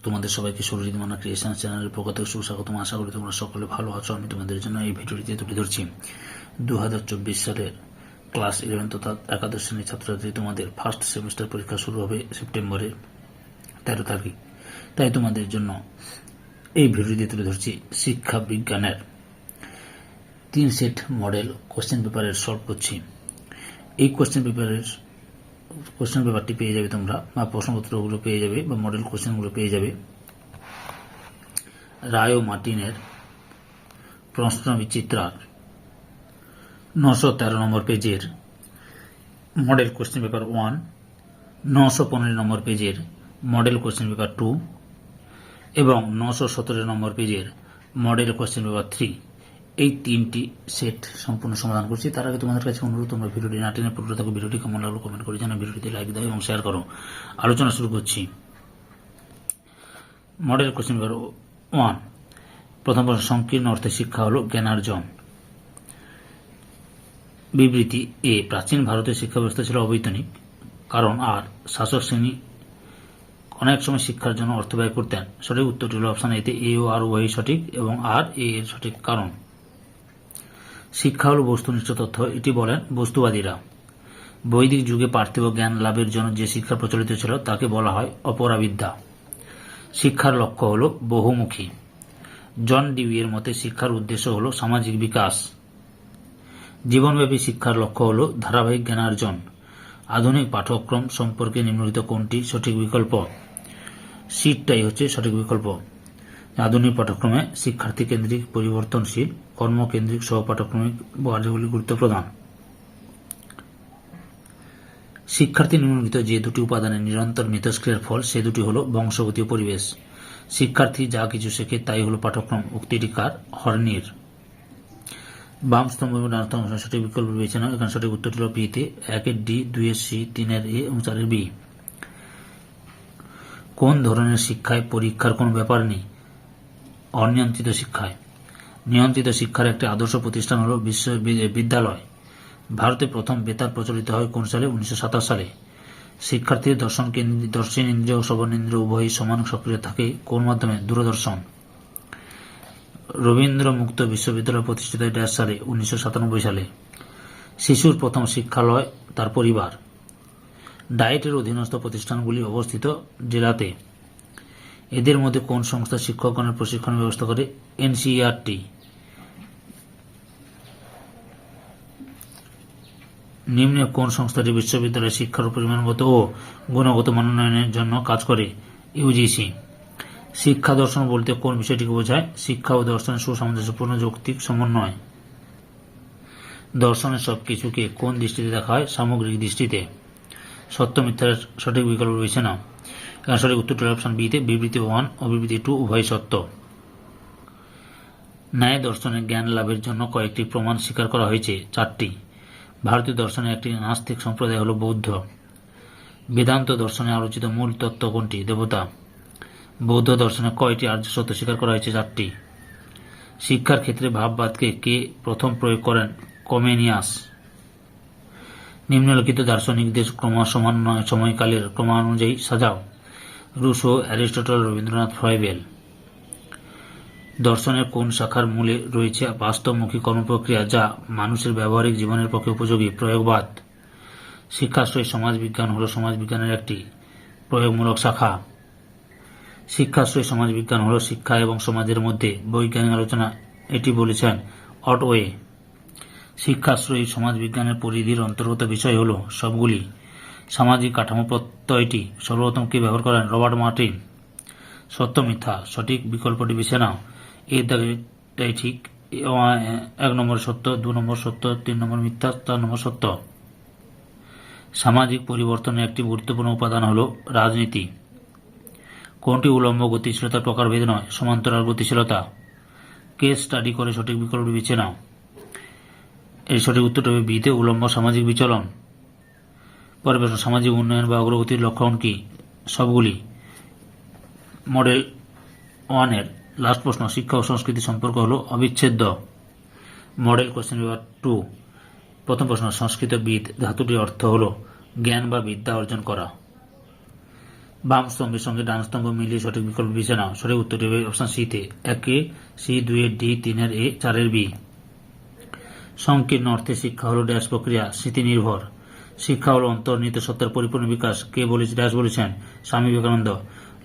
তোমাদের সবাইকে সুরজিৎ মান্না ক্রিয়েশন চ্যানেলের পক্ষ থেকে সুস্বাগতম। আশা করি তোমরা সকলে ভালো আছো। আমি তোমাদের জন্য এই ভিডিওটিতে তুলে ধরছি 2024 সালের ক্লাস 11 তথা একাদশ শ্রেণীর ছাত্রছাত্রী তোমাদের ফার্স্ট সেমিস্টার পরীক্ষা শুরু হবে সেপ্টেম্বরের 13 তারিখ। তাই তোমাদের জন্য এই ভিডিওটিতে তুলে ধরছি শিক্ষা বিজ্ঞানের 3 সেট মডেল কোশ্চেন পেপারের সলভ করছি। এই কোশ্চেন পেপারটি পেয়ে যাবে তোমরা, বা প্রশ্নপত্রগুলো পেয়ে যাবে, বা মডেল কোশ্চেনগুলো পেয়ে যাবে রায় ও মার্টিনের প্রশ্ন বিচিত্রার 913 নম্বর পেজের মডেল কোশ্চেন পেপার 1, 915 নম্বর পেজের মডেল কোশ্চেন পেপার 2 এবং 917 নম্বর পেজের মডেল কোশ্চেন পেপার 3। এই 3টি সেট সম্পূর্ণ সমাধান করছি। তার আগে তোমাদের কাছে অনুরোধ, তোমরা ভিডিওটি না টেনে পুরোটা থাকো। ভিডিওটি কেমন লাগলো কমেন্ট করে জানাও, ভিডিওটিতে লাইক দাও এবং শেয়ার করো। আলোচনা শুরু করছি। মডেল কোশ্চেন পেপার 1, প্রথম প্রশ্ন, সংকীর্ণ অর্থে শিক্ষা হলো জ্ঞানার্জন। বিবৃতি এ, প্রাচীন ভারতের শিক্ষা ব্যবস্থা ছিল অবৈতনিক, কারণ আর শাসক শ্রেণী অনেক সময় শিক্ষার জন্য অর্থ ব্যয় করতেন। সঠিক উত্তরটি হল অপশন এতে এ ও আর উভয়ই সঠিক এবং আর এ এর সঠিক কারণ। শিক্ষা হল বস্তুনিষ্ঠ তথ্য, এটি বলেন বস্তুবাদীরা। বৈদিক যুগে পার্থিব জ্ঞান লাভের জন্য যে শিক্ষা প্রচলিত ছিল তাকে বলা হয় অপরাবিদ্যা। শিক্ষার লক্ষ্য হল বহুমুখী। জন ডিউই এর মতে শিক্ষার উদ্দেশ্য হল সামাজিক বিকাশ। জীবনব্যাপী শিক্ষার লক্ষ্য হল ধারাবাহিক জ্ঞানার্জন। আধুনিক পাঠ্যক্রম সম্পর্কে নিম্নলিখিত কোনটি সঠিক বিকল্প? সিটটাই হচ্ছে সঠিক বিকল্প। আধুনিক পাঠ্যক্রমে শিক্ষার্থী কেন্দ্রিক, পরিবর্তনশীল, কর্মকেন্দ্রিক সহ পাঠ্যক্রমিক কার্যগুলি গুরুত্ব প্রদান। শিক্ষার্থী নিম্নলিখিত যে দুটি উপাদানের নিরন্তর মিথস্ক্রিয়ার ফল সে দুটি হল বংশগতি ও পরিবেশ। শিক্ষার্থী যা কিছু শেখে তাই হল পাঠ্যক্রম। উক্তিটি কার? হর্নির। বাম স্তম্ভ এবং ডান স্তম্ভ সঠিক বিকল্প বেছে নাও। এখানে সঠিক উত্তরটি হল বিতে 1-এর ডি, 2-এর সি, 3-এর এ এবং 4-এর বি। কোন ধরনের শিক্ষায় পরীক্ষার কোনো ব্যাপার নেই? অনিয়ন্ত্রিত শিক্ষায়। নিয়ন্ত্রিত শিক্ষার একটি আদর্শ প্রতিষ্ঠান হল বিদ্যালয়। ভারতে প্রথম বেতার প্রচলিত হয় কোন সালে? 1927 সালে। শিক্ষার্থীর দর্শনেন্দ্রিয় ও শ্রবণেন্দ্রিয় উভয়ই সমান সক্রিয় থাকে কোন মাধ্যমে? দূরদর্শন। রবীন্দ্র মুক্ত বিশ্ববিদ্যালয় প্রতিষ্ঠিত হয় ড্যাশ সালে? 1997 সালে। শিশুর প্রথম শিক্ষালয় তার পরিবার। ডায়েটের অধীনস্থ প্রতিষ্ঠানগুলি অবস্থিত জেলাতে। এদের মধ্যে কোন সংস্থা শিক্ষকগণের প্রশিক্ষণের ব্যবস্থা করে? এনসিইআরটি। নিম্নে কোন সংস্থাটি বিশ্ববিদ্যালয়ের শিক্ষার পরিমাণগত ও গুণগত মানোন্নয়নের জন্য কাজ করে? ইউজিসি। শিক্ষা দর্শন বলতে কোন বিষয়টিকে বোঝায়? শিক্ষা ও দর্শনের সুসামঞ্জস্যপূর্ণ যৌক্তিক সমন্বয়। দর্শনের সবকিছুকে কোন দৃষ্টিতে দেখা হয়? সামগ্রিক দৃষ্টিতে। সত্য মিথ্যার সঠিক বিকল্প বেছে নাও। এখানে সঠিক উত্তরটি অপশন বিতে বিবৃতি 1 ও বিবৃতি 2 উভয় সত্য। ন্যায় দর্শনে জ্ঞান লাভের জন্য কয়েকটি প্রমাণ স্বীকার করা হয়েছে? 4টি। ভারতীয় দর্শনের একটি নাস্তিক সম্প্রদায় হল বৌদ্ধ। বেদান্ত দর্শনে আলোচিত মূল তত্ত্ব কোনটি? দেবতা। বৌদ্ধ দর্শনে কয়টি আর্য সত্য স্বীকার করা হয়েছে? 4টি। শিক্ষার ক্ষেত্রে ভাববাদকে কে প্রথম প্রয়োগ করেন? কমেনিয়াস। নিম্নলিখিত দার্শনিকদের সময়কালের ক্রমানুযায়ী সাজাও। Rousseau, Aristotle, Rabindranath, Froebel. দর্শনের কোন শাখার মূলে রয়েছে বাস্তবমুখী কর্মপ্রক্রিয়া যা মানুষের ব্যবহারিক জীবনের পক্ষে উপযোগী? প্রয়োগবাদ। শিক্ষাশ্রয়ী সমাজবিজ্ঞান হল সমাজবিজ্ঞানের একটি প্রয়োগমূলক শাখা। শিক্ষাশ্রয়ী সমাজবিজ্ঞান হল শিক্ষা এবং সমাজের মধ্যে বৈজ্ঞানিক আলোচনা, এটি বলেছেন অটওয়ে। শিক্ষাশ্রয়ী সমাজবিজ্ঞানের পরিধির অন্তর্গত বিষয় হল সবগুলি। সামাজিক কাঠামো প্রত্যয়টি সর্বপ্রথম কে ব্যবহার করেন? Robert Martin. সত্য মিথ্যা সঠিক বিকল্পটি বেছে নাও। এর দাগেটাই ঠিক, 1 নম্বর সত্য, 2 নম্বর সত্য, 3 নম্বর মিথ্যা, 4 নম্বর সত্য। সামাজিক পরিবর্তনের একটি গুরুত্বপূর্ণ উপাদান হল রাজনীতি। কোনটি উলম্ব গতিশীলতার প্রকারভেদ নয়? সমান্তরাল গতিশীলতা। কেস স্টাডি করে সঠিক বিকল্পটি বেছে নাও। এর সঠিক উত্তরটি হবে বিতে উলম্ব সামাজিক বিচলন। পরের প্রশ্ন, সামাজিক উন্নয়ন বা অগ্রগতির লক্ষণ কি? সবগুলি। মডেল 1 এর লাস্ট প্রশ্ন, শিক্ষা ও সংস্কৃতি সম্পর্ক হল অবিচ্ছেদ্য। মডেল কোশ্চেন পেপার 2, প্রথম প্রশ্ন, সংস্কৃতবিদ ধাতুটির অর্থ হল জ্ঞান বা বিদ্যা অর্জন করা। বাম স্তম্ভের সঙ্গে ডান স্তম্ভ মিলিয়ে সঠিক বিকল্প বেছে নাও। সঠিক উত্তরটি হবে অপশন সিতে, 1 সি, 2 ডি, 3 এ, 4 বি। সংকীর্ণ অর্থে শিক্ষা হল ড্যাশ প্রক্রিয়া, স্মৃতি নির্ভর। শিক্ষা হল অন্তর্নিহিত সত্তার পরিপূর্ণ বিকাশ। কে ড্যাশ বলেছেন? স্বামী বিবেকানন্দ।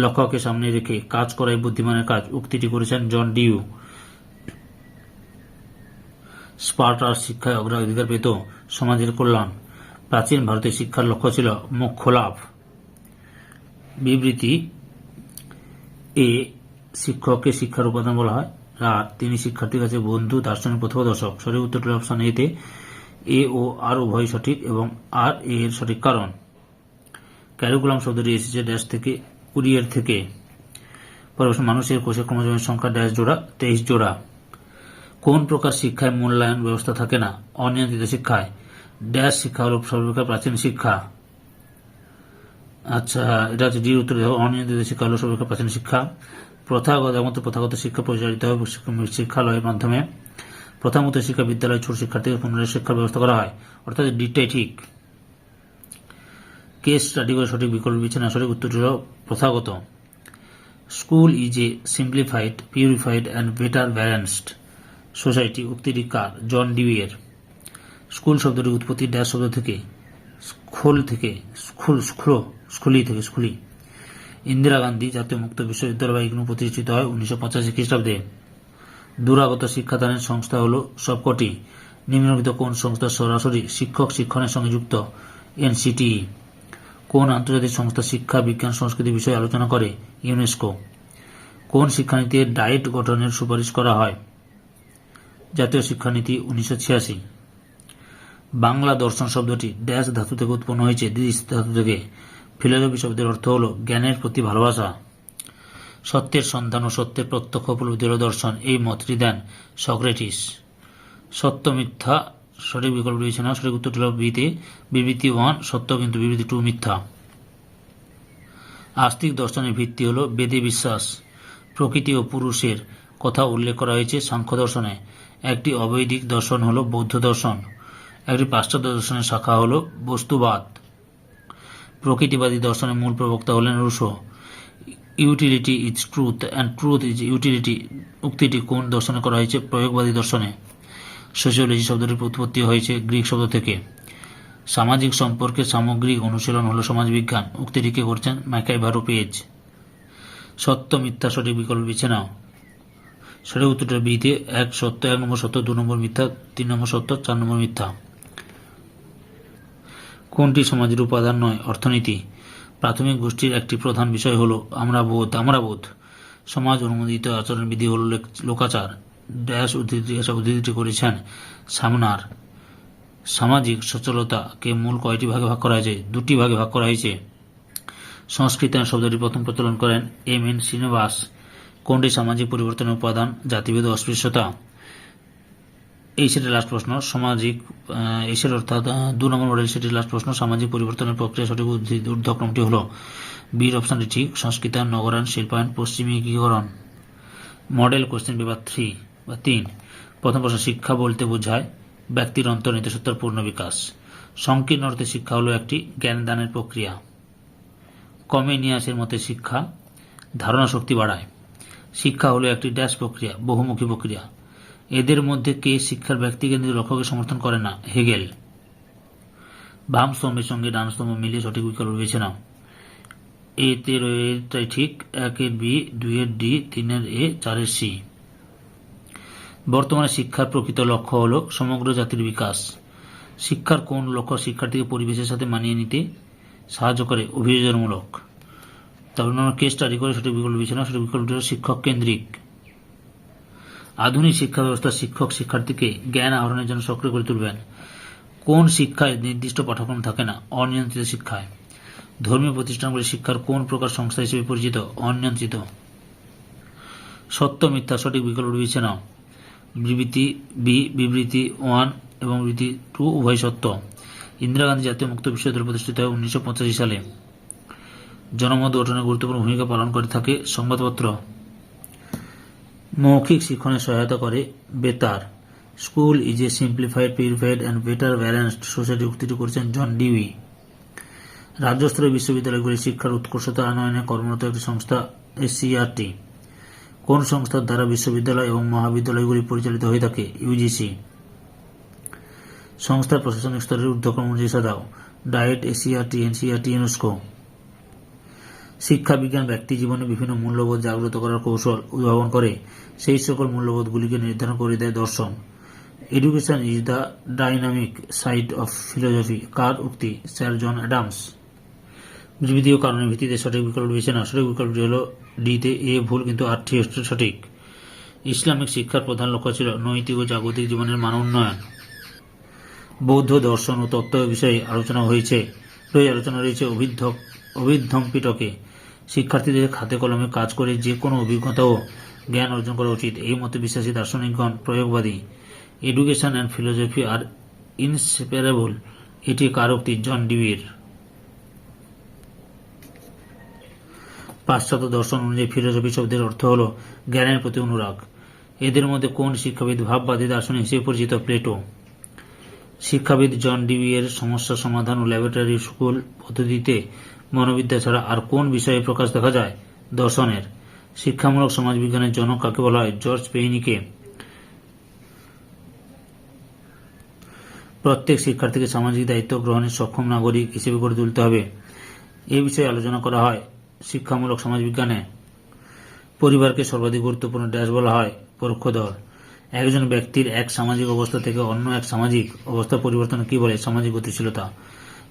লক্ষ্যকে সামনে রেখে কাজ করাই বুদ্ধিমানের কাজ, উক্তিটি করেছেন জন ডিউ। স্পার্টার শিক্ষায় অগ্রাধিকার পেত সমাজের কল্যাণ। প্রাচীন ভারতের শিক্ষার লক্ষ্য ছিল মোক্ষ লাভ। বিবৃতি এ, শিক্ষককে শিক্ষার উপাদান বলা হয়, আর তিনি শিক্ষার্থীর কাছে বন্ধু, দার্শনিক পথপ্রদর্শক। সঠিক উত্তরটি অপশন এতে, এ ও আর উভয় সঠিক এবং আর এর সঠিক কারণ। ক্যারিকুলাম শব্দটি এসেছে ড্যাশ থেকে, কুরিয়ার থেকে। পরিবেশ মানুষের কোষে ক্রোমোজোমের সংখ্যা ড্যাশ জোড়া, 23 জোড়া। কোন প্রকার শিক্ষায় মূল্যায়ন ব্যবস্থা থাকে না? অনিয়ন্ত্রিত শিক্ষায়। ড্যাশ শিক্ষা হল সর্বপ্রকার প্রাচীন শিক্ষা। আচ্ছা, এটা হচ্ছে ডির উত্তর। অনিয়ন্ত্রিত শিক্ষা হল সর্বপ্রকার প্রাচীন শিক্ষা। প্রথাগত শিক্ষা পরিচালিত হয় শিক্ষালয়ের মাধ্যমে। প্রথাগত শিক্ষা বিদ্যালয় ছোট শিক্ষার্থীদের পুনরায় শিক্ষার ব্যবস্থা করা হয়, অর্থাৎ ডিটাই ঠিক। কেস স্টাডি করে সঠিক বিকল্প বিবেচনা। সঠিক উত্তরটি হল প্রথাগত। School is a simplified, purified and better balanced society, উক্তিটি কার? জন ডিউয়ের। স্কুল শব্দটির উৎপত্তি ড্যাশ শব্দ থেকে, স্কুলি। ইন্দিরা গান্ধী জাতীয় মুক্ত বিশ্ববিদ্যালয় ইগনু প্রতিষ্ঠিত হয় 1985 খ্রিস্টাব্দে। দূরাগত শিক্ষাদানের সংস্থা হল সবকটি। নিম্নলিখিত কোন সংস্থা সরাসরি শিক্ষক শিক্ষণের সঙ্গে যুক্ত? এনসিটিই। কোন আন্তর্জাতিক সংস্থা শিক্ষা, বিজ্ঞান, সংস্কৃতি বিষয়ে আলোচনা করে? ইউনেস্কো। কোন শিক্ষানীতিতে ডায়েট গঠনের সুপারিশ করা হয়? জাতীয় শিক্ষানীতি 1986। বাংলা দর্শন শব্দটি ড্যাশ ধাতু থেকে উৎপন্ন হয়েছে? দৃশ ধাতু থেকে। ফিলোসফি শব্দের অর্থ হল জ্ঞানের প্রতি ভালোবাসা। সত্যের সন্ধান ও সত্যের প্রত্যক্ষ উপলব্ধি হল দর্শন, এই মতটি দেন সক্রেটিস। সত্য মিথ্যা সঠিক বিকল্প বিবেচনা। সঠিক উত্তরটি হল বিতে, বিবৃতি 1 সত্য কিন্তু বিবৃতি 2 মিথ্যা। আস্তিক দর্শনের ভিত্তি হল বেদে বিশ্বাস। প্রকৃতি ও পুরুষের কথা উল্লেখ করা হয়েছে সাংখ্য দর্শনে। একটি অবৈদিক দর্শন হল বৌদ্ধ দর্শন। একটি পাশ্চাত্য দর্শনের শাখা হল বস্তুবাদ। প্রকৃতিবাদী দর্শনের মূল প্রবক্তা হলেন Rousseau. Utility is truth and truth is utility উক্তিটি কোন দর্শনে করা হয়েছে? প্রয়োগবাদী দর্শনে। সোশিওলজি শব্দটির উৎপত্তি হয়েছে গ্রিক শব্দ থেকে। সামাজিক সম্পর্কের সামগ্রিক অনুশীলন হল সমাজবিজ্ঞান, উক্তিটি কে করছেন? ম্যাকাইভারো পেজ। সত্য মিথ্যা সঠিক বিকল্প বেছে নাও। সঠিক উত্তরটা বিতে, 1 সত্য, 1 নম্বর সত্য, 2 নম্বর মিথ্যা, 3 নম্বর সত্য, 4 নম্বর মিথ্যা। কোনটি সমাজের উপাদান নয়? অর্থনীতি। প্রাথমিক গোষ্ঠীর একটি প্রধান বিষয় হল আমরাবোধ। সমাজ অনুমোদিত আচরণবিধি হল লোকাচার। ড্যাশ উদ্ধৃতি করেছেন সামনার। সামাজিক সচলতাকে মূল কয়টি ভাগে ভাগ করা হয়েছে? 2টি ভাগে ভাগ করা হয়েছে। সংস্কৃতায়ন শব্দটি প্রথম প্রচলন করেন এম.এন. শ্রীনিবাস। কোনটি সামাজিক পরিবর্তনের উপাদান? জাতিভেদ ও অস্পৃশ্যতা। এই সেটের লাস্ট প্রশ্ন সামাজিক, এই সেট অর্থাৎ 2 নম্বর মডেল সেটের লাস্ট প্রশ্ন সামাজিক পরিবর্তনের প্রক্রিয়া সঠিক ঊর্ধ্বক্রমটি হল বির অপশনটি ঠিক। সংস্কৃতায়ন, নগরায়ন, শিল্পায়ন, পশ্চিমীকরণ। মডেল কোশ্চেন পেপার 3 প্রথম প্রশ্ন শিক্ষা বলতে বোঝায় ব্যক্তির অন্তর্নিহিত সত্তার পূর্ণ বিকাশ। সংকীর্ণ অর্থে শিক্ষা হল একটি জ্ঞানদানের প্রক্রিয়া। কমেনিয়াসের মতে শিক্ষা ধারণা শক্তি বাড়ায়। শিক্ষা হল একটি ড্যাশ প্রক্রিয়া, বহুমুখী প্রক্রিয়া। এদের মধ্যে কে শিক্ষার ব্যক্তিকেন্দ্রিক লক্ষ্যকে সমর্থন করে না? হেগেল। বাম স্তম্ভের সঙ্গে ডান স্তম্ভ মিলিয়ে সঠিক বিকল্প বেছে নাও। এতে রয়েছে ঠিক, 1 এর বি, 2 এর ডি, 3 এর এ, 4 এর সি। বর্তমানে শিক্ষার প্রকৃত লক্ষ্য হল সমগ্র জাতির বিকাশ। শিক্ষার কোন লক্ষ্য শিক্ষার্থীকে পরিবেশের সাথে মানিয়ে নিতে সাহায্য করে? অভিযোজনমূলক। তারপর আমরা কেস স্টাডি করে সঠিক বিকল্প বেছে নাও। সঠিক বিকল্পটি হল শিক্ষক কেন্দ্রিক। আধুনিক শিক্ষা ব্যবস্থা শিক্ষক শিক্ষার্থীকে জ্ঞান আহরণের জন্য সক্রিয় করে তুলবেন। কোন শিক্ষায় নির্দিষ্ট পাঠ্যক্রম থাকে না? অনিয়ন্ত্রিত শিক্ষায়। ধর্মীয় প্রতিষ্ঠানগুলি শিক্ষার কোন প্রকার সংস্থা হিসেবে পরিচিত? অনিয়ন্ত্রিত। সত্য মিথ্যা সঠিক বিকল্প বেছে নাও। বিবৃতি বি, বিবৃতি 1 এবং বিবৃতি 2 উভয় সত্য। ইন্দিরা গান্ধী জাতীয় মুক্ত বিশ্ববিদ্যালয় প্রতিষ্ঠিত হয় 1985 সালে। জনমত গঠনে গুরুত্বপূর্ণ ভূমিকা পালন করে থাকে সংবাদপত্র। মৌখিক শিক্ষণে সহায়তা করে বেতার। School is a simplified, purified and better balanced society উক্তিটি করেছেন জন ডিউই। রাজ্যস্তরের বিশ্ববিদ্যালয়গুলি শিক্ষার উৎকর্ষতা আনয়নে কর্মরত একটি সংস্থা এসসিইআরটি। কোন সংস্থার দ্বারা বিশ্ববিদ্যালয় এবং মহাবিদ্যালয়গুলি পরিচালিত হয়ে থাকে? ইউজিসি। সংস্থার প্রশাসনিক স্তরের ঊর্ধ্বক্রম অনুযায়ী সাজাও। Diet, SCERT, NCERT, UNESCO. শিক্ষা বিজ্ঞান ব্যক্তি জীবনে বিভিন্ন মূল্যবোধ জাগ্রত করার কৌশল উদ্ভাবন করে। সেই সকল মূল্যবোধগুলিকে নির্ধারণ করে দেয় দর্শন। Education is the dynamic side of philosophy. কার উক্তি? স্যার জন অ্যাডামস। বিবৃতীয় কারণের ভিত্তিতে সঠিক বিকল্প বেছে নাও। সঠিক বিকল্পটি হল ডিতে এ ভুল, কিন্তু আরটি সঠিক। ইসলামিক শিক্ষার প্রধান লক্ষ্য ছিল নৈতিক ও জাগতিক জীবনের মান উন্নয়ন। বৌদ্ধ দর্শন ও তত্ত্ব বিষয়ে আলোচনা রয়েছে অভিধম্ পিটকে। শিক্ষার্থীদের হাতে কলমে কাজ করে যে কোনো অভিজ্ঞতা ও জ্ঞান অর্জন করা উচিত, এই মতে বিশ্বাসী দার্শনিকগণ প্রয়োগবাদী। Education and philosophy are inseparable, এটি কার উক্তি? জন ডিউইর। পাশ্চাত্য দর্শন অনুযায়ী ফিলোসফি শব্দের অর্থ হল জ্ঞানের প্রতি অনুরাগ। এদের মধ্যে কোন শিক্ষাবিদ ভাববাদী দার্শনিক হিসেবে পরিচিত? প্লেটো। শিক্ষাবিদ জন ডিউইয়ের সমস্যা সমাধান ও ল্যাবরেটরি স্কুল পদ্ধতিতে মনোবিদ্যা ছাড়া আর কোন বিষয়ে প্রকাশ দেখা যায়? দর্শনের। শিক্ষামূলক সমাজবিজ্ঞানের জনক কাকে বলা হয়? জর্জ পেইনিকে। প্রত্যেক শিক্ষার্থীকে সামাজিক দায়িত্ব গ্রহণের সক্ষম নাগরিক হিসেবে গড়ে তুলতে হবে, এ বিষয়ে আলোচনা করা হয় শিক্ষামূলক সমাজবিজ্ঞানে। পরিবারকে সর্বাধিক গুরুত্বপূর্ণ ড্যাশ বলা হয়? পরোক্ষ দল। একজন ব্যক্তির এক সামাজিক অবস্থা থেকে অন্য এক সামাজিক অবস্থা পরিবর্তন কি বলে? সামাজিক গতিশীলতা।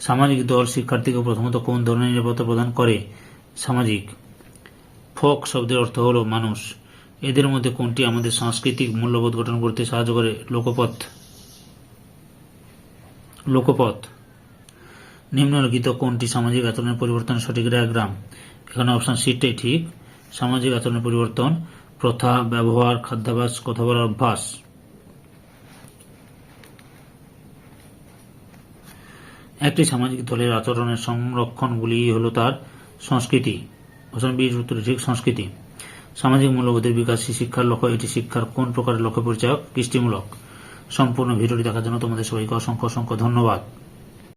সামাজিক দল শিক্ষার্থীকে প্রথমত কোন ধরনের নিরাপত্তা প্রদান করে? সামাজিক। ফোক শব্দের অর্থ হল মানুষ। এদের মধ্যে কোনটি আমাদের সাংস্কৃতিক মূল্যবোধ গঠন করতে সাহায্য করে? লোকপথ। নিম্নলিখিত কোনটি সামাজিক আচরণের পরিবর্তনের সঠিক ডায়াগ্রাম? এখানে অপশন সিটাই ঠিক। সামাজিক আচরণের পরিবর্তন: প্রথা, ব্যবহার, খাদ্যাভ্যাস, কথা বলার অভ্যাস। একটি সামাজিক দলের আচরণের সংরক্ষণগুলি হল তার সংস্কৃতি। অপশন বি উত্তর ঠিক, সংস্কৃতি। সামাজিক মূল্যবোধের বিকাশই শিক্ষার লক্ষ্য। এটি শিক্ষার কোন প্রকারের লক্ষ্য পরিচায়ক? কৃষ্টিমূলক। সম্পূর্ণ ভিডিওটি দেখার জন্য তোমাদের সবাইকে অসংখ্য ধন্যবাদ।